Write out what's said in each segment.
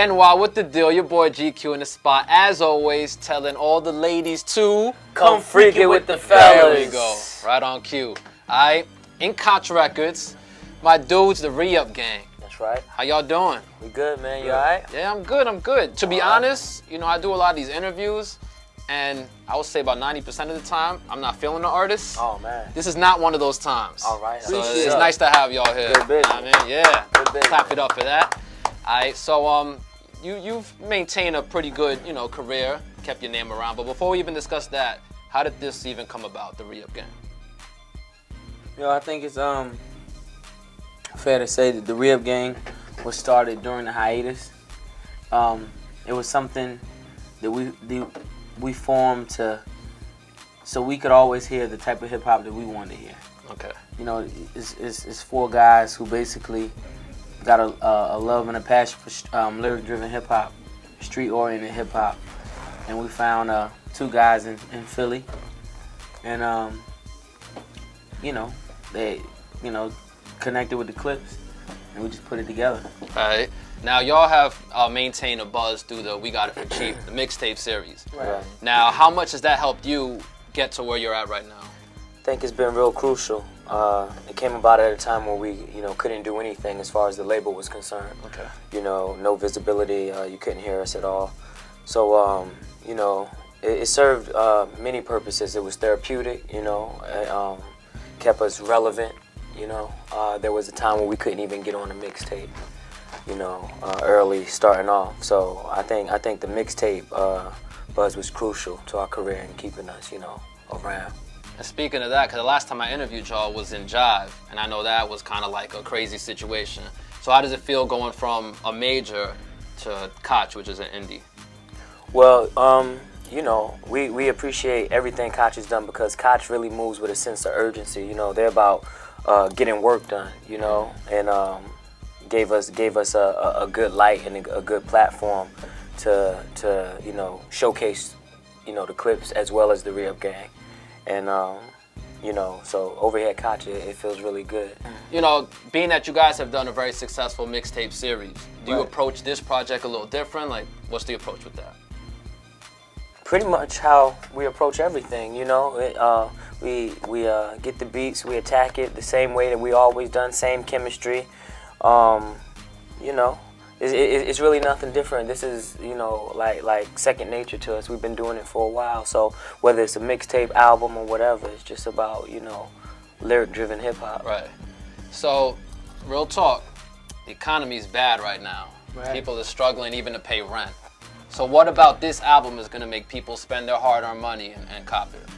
NY, what the deal? Your boy GeeQue in the spot, as always, telling all the ladies to come freak it with the Fellaz. There we go, right on cue. Alright, in Koch Records, my dudes, the Re-Up Gang. That's right. How y'all doing? We good, man. You alright? Yeah, I'm good. To be honest, you know, I do a lot of these interviews, and I would say about 90% of the time, I'm not feeling the artist. Oh, man. This is not one of those times. All right. So it's nice to have y'all here. Good business. I mean, yeah. Good business. Clap it up for that. Alright, so you've maintained a pretty good, you know, career, kept your name around. But before we even discuss that, how did this even come about, the Re-Up Gang? You know, I think it's fair to say that the Re-Up Gang was started during the hiatus. It was something that we formed so we could always hear the type of hip hop that we wanted to hear. Okay. You know, it's four guys who basically got a love and a passion for lyric-driven hip hop, street-oriented hip hop, and we found two guys in Philly, and you know, they connected with the Clips, and we just put it together. All right. Now y'all have maintained a buzz through the We Got It For Cheap, the mixtape series. Right. Now, how much has that helped you get to where you're at right now? I think it's been real crucial. It came about at a time where we, couldn't do anything as far as the label was concerned. Okay. No visibility. You couldn't hear us at all. So, it served many purposes. It was therapeutic. It kept us relevant. There was a time where we couldn't even get on a mixtape. Early starting off. So I think the mixtape buzz was crucial to our career and keeping us, around. And speaking of that, because the last time I interviewed y'all was in Jive, and I know that was kind of like a crazy situation. So how does it feel going from a major to Koch, which is an indie? Well, we appreciate everything Koch has done because Koch really moves with a sense of urgency. They're about getting work done, and gave us a good light and a good platform to showcase the Clips as well as the Re-Up Gang, and so over here at Koch it feels really good. Being that you guys have done a very successful mixtape series, do you Right. approach this project a little different? Like, what's the approach with that? Pretty much how we approach everything, we get the beats, we attack it the same way that we always done, same chemistry. It's really nothing different. This is, like second nature to us. We've been doing it for a while. So whether it's a mixtape, album, or whatever, it's just about, lyric-driven hip-hop. Right. So, real talk, the economy's bad right now. Right. People are struggling even to pay rent. So what about this album is going to make people spend their hard-earned money and cop it?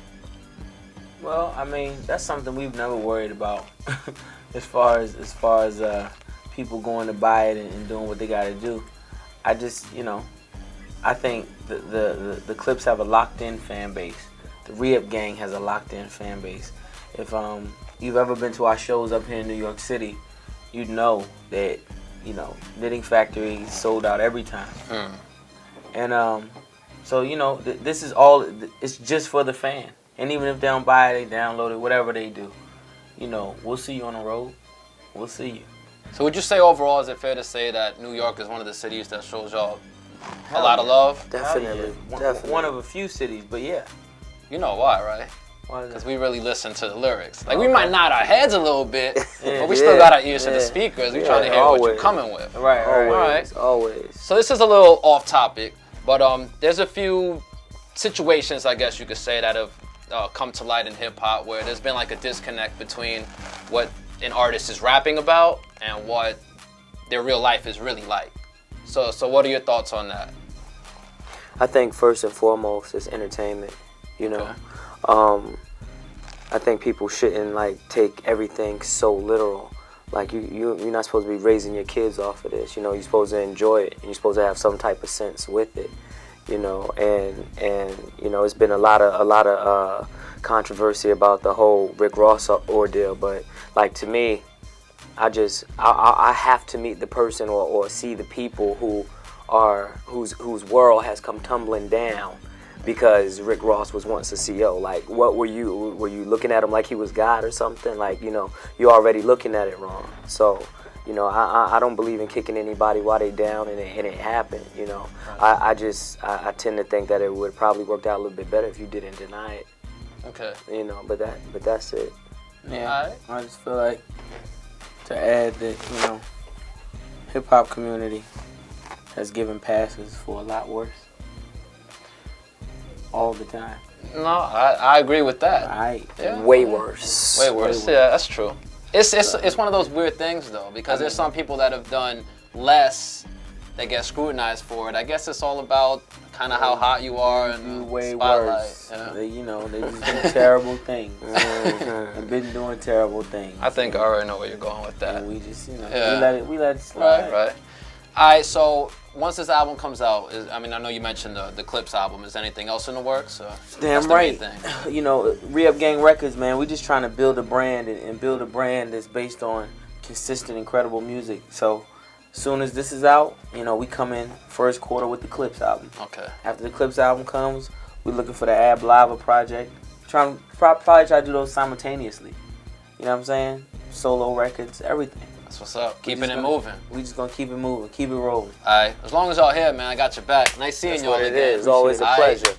Well, I mean, that's something we've never worried about as far as people going to buy it and doing what they got to do. I just, I think the Clips have a locked-in fan base. The Re-Up Gang has a locked-in fan base. If you've ever been to our shows up here in New York City, you'd know that, Knitting Factory sold out every time. And so, this is all, it's just for the fan. And even if they don't buy it, they download it, whatever they do, we'll see you on the road. We'll see you. So would you say overall, is it fair to say that New York is one of the cities that shows y'all a lot of love? Definitely. Definitely. One of a few cities, but yeah. You know why, right? Why is Because that? we really listen to the lyrics. Like, we might nod our heads a little bit, Yeah. but we still got our ears to the Yeah. speakers. We Yeah, trying to hear what you're always. coming with. Right, Always. right. Always. So this is a little off topic, but there's a few situations, I guess you could say, that have come to light in hip hop where there's been like a disconnect between what an artist is rapping about and what their real life is really like. So what are your thoughts on that? I think first and foremost is entertainment. Okay. I think people shouldn't take everything so literal. Like you're not supposed to be raising your kids off of this. You're supposed to enjoy it and you're supposed to have some type of sense with it. And it's been a lot of controversy about the whole Rick Ross ordeal, but to me, I have to meet the person or see the people whose world has come tumbling down because Rick Ross was once a CEO. Like, what were you looking at him like he was God or something? Like, you're already looking at it wrong. So You know, I don't believe in kicking anybody while they down and it happened. You know, I tend to think that it would probably worked out a little bit better if you didn't deny it. Okay. You know, but that's it. Yeah, I just feel like to add that, you know, hip hop community has given passes for a lot worse all the time. No, I agree with that. Right. Yeah. Way worse. Way worse. Yeah, that's true. It's one of those weird things though, because there's some people that have done less that get scrutinized for it. I guess it's all about kind of how hot you are and way spotlight. worse. Yeah. They, you know, they just do terrible things. They've been doing terrible things. I think I already know where you're going with that. And we just, you know, Yeah. we let it slide. Right. All right. So once this album comes out, I know you mentioned the Clips album. Is anything else in the works? Or Damn that's the main right. thing? You know, Re-Up Gang Records, man, we just trying to build a brand and build a brand that's based on consistent, incredible music. So as soon as this is out, you know, we come in first quarter with the Clips album. Okay. After the Clips album comes, we're looking for the Ab Lava project. Probably try to do those simultaneously. You know what I'm saying? Solo records, everything. That's what's up. Keeping it moving. We just gonna keep it moving, keep it rolling. All right. As long as y'all here, man, I got your back. Nice seeing That's you all what it again. is. Always a All right. pleasure.